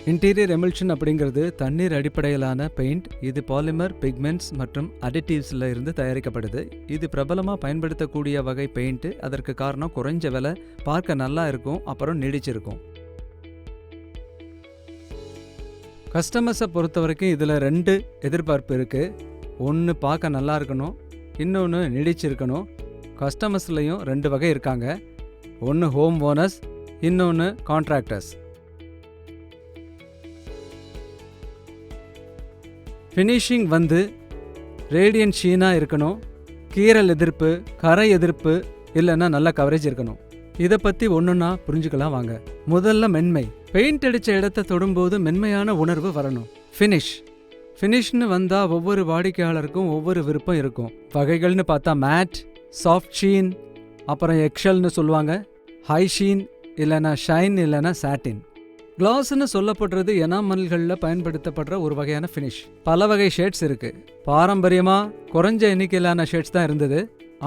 Interior emulsion அப்படிங்கிறது தண்ணீர் அடிப்படையிலான பெயிண்ட். இது பாலிமர், பிக்மெண்ட்ஸ் மற்றும் அடிட்டிவ்ஸ்ல இருந்து தயாரிக்கப்படுது. இது பிரபலமாக பயன்படுத்தக்கூடிய வகை பெயிண்ட். அதற்கு காரணம் குறைஞ்ச விலை, பார்க்க நல்லா இருக்கும், அப்புறம் நீடிச்சிருக்கும். கஸ்டமர்ஸை பொறுத்த வரைக்கும் இதில் 2 எதிர்பார்ப்பு இருக்குது. ஒன்று பார்க்க நல்லா இருக்கணும், இன்னொன்று நீடிச்சிருக்கணும். கஸ்டமர்ஸ்லையும் 2 வகை இருக்காங்க. ஒன்று ஹோம் ஓனர்ஸ், இன்னொன்று கான்ட்ராக்டர்ஸ். ஃபினிஷிங் ரேடியன்ட் ஷீனாக இருக்கணும். கீறல் எதிர்ப்பு, கரை எதிர்ப்பு, இல்லைன்னா நல்ல கவரேஜ் இருக்கணும். இதை பற்றி ஒன்றுன்னா புரிஞ்சுக்கலாம் வாங்க. முதல்ல மென்மை. பெயிண்ட் அடித்த இடத்த தொடும்போது மென்மையான உணர்வு வரணும். ஃபினிஷ்னு வந்தால் ஒவ்வொரு வாடிக்கையாளருக்கும் ஒவ்வொரு விருப்பம் இருக்கும். வகைகள்னு பார்த்தா மேட், சாஃப்ட் ஷீன், அப்புறம் எக்ஷல்னு சொல்லுவாங்க, ஹை ஷீன், இல்லைனா ஷைன், இல்லைனா சாட்டின். கிளாஸ்ன்னு சொல்லப்படுறது எனாமல்களில் பயன்படுத்தப்படுற ஒரு வகையான ஃபினிஷ். பல வகை ஷேட்ஸ் இருக்கு. பாரம்பரியமாக குறைஞ்ச எண்ணிக்கையிலான ஷேட்ஸ் தான் இருந்தது.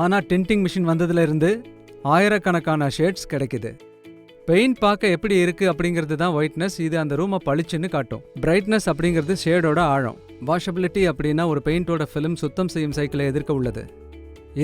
ஆனால் டிண்டிங் மிஷின் வந்ததுல இருந்து ஆயிரக்கணக்கான ஷேட்ஸ் கிடைக்குது. பெயிண்ட் பார்க்க எப்படி இருக்கு அப்படிங்கிறது தான் ஒயிட்னஸ். இது அந்த ரூமை பளிச்சுன்னு காட்டும். பிரைட்னஸ் அப்படிங்கிறது ஷேடோட ஆழம். வாஷபிலிட்டி அப்படின்னா ஒரு பெயிண்டோட ஃபிலிம் சுத்தம் செய்யும் சைக்கிளை எதிர்க்க உள்ளது.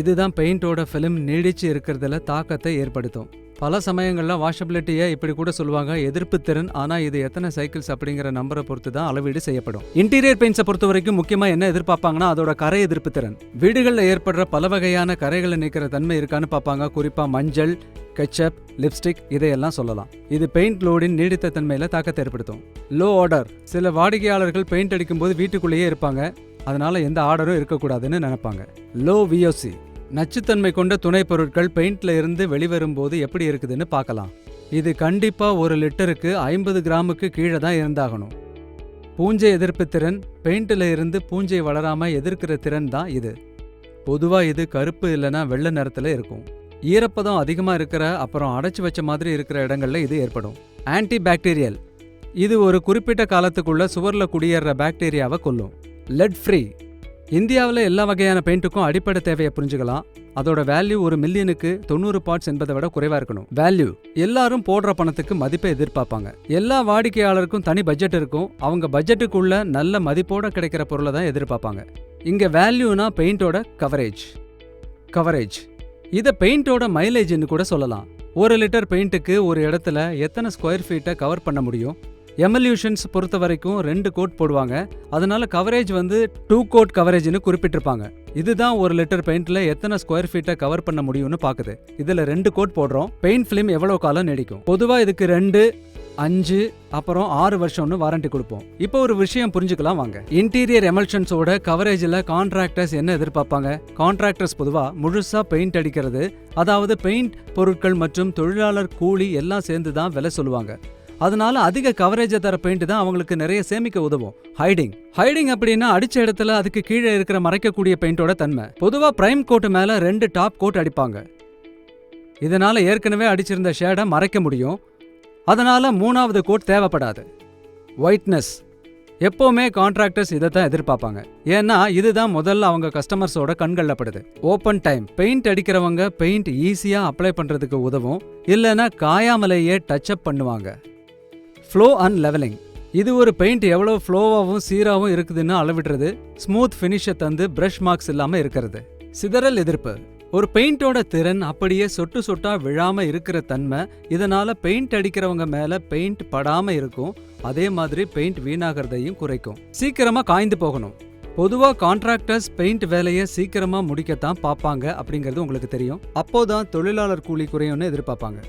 இதுதான் பெயிண்டோட ஃபிலிம் நீடிச்சு இருக்கிறதுல தாக்கத்தை ஏற்படுத்தும். பல சமயங்களில் வாஷபிலிட்டியை இப்படி கூட சொல்லுவாங்க, எதிர்ப்பு திறன். ஆனால் இது எத்தனை சைக்கிள்ஸ் அப்படிங்கிற நம்பரை பொறுத்து தான் அளவீடு செய்யப்படும். இன்டீரியர் பெயிண்ட்ஸை பொறுத்த வரைக்கும் முக்கியமாக என்ன எதிர்பார்ப்பாங்கன்னா அதோட கரை எதிர்ப்பு திறன். வீடுகளில் ஏற்படுற பல வகையான கரைகளை நீக்கிற தன்மை இருக்கான்னு பார்ப்பாங்க. குறிப்பாக மஞ்சள், கெச்சப், லிப்ஸ்டிக் இதையெல்லாம் சொல்லலாம். இது பெயிண்ட் லோடின் நீடித்த தன்மையில் தாக்கத்தை ஏற்படுத்தும். Low order. சில வாடிக்கையாளர்கள் பெயிண்ட் அடிக்கும்போது வீட்டுக்குள்ளேயே இருப்பாங்க, அதனால எந்த ஆர்டரும் இருக்கக்கூடாதுன்னு நினைப்பாங்க. Low VOC. நச்சுத்தன்மை கொண்ட துணை பொருட்கள் பெயிண்ட்ல இருந்து வெளிவரும்போது எப்படி இருக்குதுன்னு பார்க்கலாம். இது கண்டிப்பா 1 லிட்டருக்கு 50 கிராமுக்கு கீழே தான் இருந்தாகணும். பூஞ்சை எதிர்ப்பு திறன். பெயிண்ட்ல இருந்து பூஞ்சை வளராம எதிர்க்கிற திறன் தான் இது. பொதுவா இது கருப்பு இல்லைன்னா வெள்ளை நிறத்துல இருக்கும். ஈரப்பதம் அதிகமா இருக்கிற, அப்புறம் அடைச்சு வச்ச மாதிரி இருக்கிற இடங்கள்ல இது ஏற்படும். Anti bacterial. இது ஒரு குறிப்பிட்ட காலத்துக்குள்ள சுவர்ல குடியேற பாக்டீரியாவை கொல்லும். Let free. இந்தியாவில் எல்லா வகையான பெயிண்ட்டுக்கும் அடிப்படை தேவையை புரிஞ்சுக்கலாம். அதோட வேல்யூ 1 மில்லியனுக்கு 90 பார்ட்ஸ் என்பதை விட குறைவா இருக்கணும். வேல்யூ. எல்லாரும் போடுற பணத்துக்கு மதிப்பை எதிர்பார்ப்பாங்க. எல்லா வாடிக்கையாளருக்கும் தனி பட்ஜெட் இருக்கும். அவங்க பட்ஜெட்டுக்குள்ள நல்ல மதிப்போட கிடைக்கிற பொருளை தான் எதிர்பார்ப்பாங்க. இங்க வேல்யூனா பெயிண்டோட கவரேஜ். இதை பெயிண்டோட மைலேஜ்னு கூட சொல்லலாம். 1 லிட்டர் பெயிண்ட்டுக்கு ஒரு இடத்துல எத்தனை ஸ்கொயர் ஃபீட்டை கவர் பண்ண முடியும்? எமல்யூஷன்ஸ் பொறுத்த வரைக்கும் 2 கோட் போடுவாங்க. அதனால கவரேஜ் 2 கோட் கவரேஜ்னு குறிப்பிட்டிருப்பாங்க. இதுதான் 1 லிட்டர் பெயிண்ட்ல எத்தனை ஸ்கொயர் ஃபீட்டை கவர் பண்ண முடியும்னு பாக்குது. இதுல 2 கோட் போடுறோம். பெயிண்ட் ஃபிலிம் எவ்வளவு காலம் நீடிக்கும்? பொதுவா இதுக்கு 2, 5, அப்புறம் 6 வருஷம்னு வாரண்டி கொடுப்போம். இப்போ ஒரு விஷயம் புரிஞ்சுக்கலாம் வாங்க. இன்டீரியர் எமல்ஷன்ஸோட கவரேஜ்ல கான்ட்ராக்டர்ஸ் என்ன எதிர்பார்ப்பாங்க? கான்ட்ராக்டர்ஸ் பொதுவா முழுசா பெயிண்ட் அடிக்கிறது, அதாவது பெயிண்ட் பொருட்கள் மற்றும் தொழிலாளர் கூலி எல்லாம் சேர்ந்து தான் விலை சொல்லுவாங்க. அதனால அதிக கவரேஜை தர பெயிண்ட் தான் அவங்களுக்கு நிறைய சேமிக்க உதவும். ஹைடிங் அப்படின்னா அடிச்ச இடத்துல அதுக்கு கீழே இருக்கிற மறைக்கக்கூடிய பெயிண்டோட தன்மை. பொதுவா பிரைம் கோட் மேல 2 டாப் கோட் அடிப்பாங்க. இதனால ஏற்கனவே அடிச்சிருந்த ஷேடை மறைக்க முடியும். அதனால 3வது கோட் தேவைப்படாது. ஒயிட்னஸ். எப்பவுமே கான்ட்ராக்டர்ஸ் இதை தான் எதிர்பார்ப்பாங்க. ஏன்னா இதுதான் முதல்ல அவங்க கஸ்டமர்ஸோட கண்கள்ல படுது. Open time. பெயிண்ட் அடிக்கிறவங்க பெயிண்ட் ஈஸியா அப்ளை பண்றதுக்கு உதவும், இல்லைன்னா காயாமலேயே டச் அப் பண்ணுவாங்க. Flow and levelling. இது ஒரு பெயிண்ட் எவ்வளவு ஃப்ளோவாகவும் சீராகவும் இருக்குதுன்னு அளவிடுறது. ஸ்மூத் ஃபினிஷை தந்து பிரஷ் மார்க்ஸ் இல்லாம இருக்கிறது. சிதறல் எதிர்ப்பு. ஒரு பெயிண்டோட திறன் அப்படியே சொட்டு சொட்டா விழாம இருக்கிற தன்மை. இதனால பெயிண்ட் அடிக்கிறவங்க மேல பெயிண்ட் படாம இருக்கும். அதே மாதிரி பெயிண்ட் வீணாகிறதையும் குறைக்கும். சீக்கிரமா காய்ந்து போகணும். பொதுவா கான்ட்ராக்டர்ஸ் பெயிண்ட் வேலையை சீக்கிரமா முடிக்கத்தான் பார்ப்பாங்க அப்படிங்கிறது உங்களுக்கு தெரியும். அப்போதான் தொழிலாளர் கூலி குறையும்னு எதிர்பார்ப்பாங்க.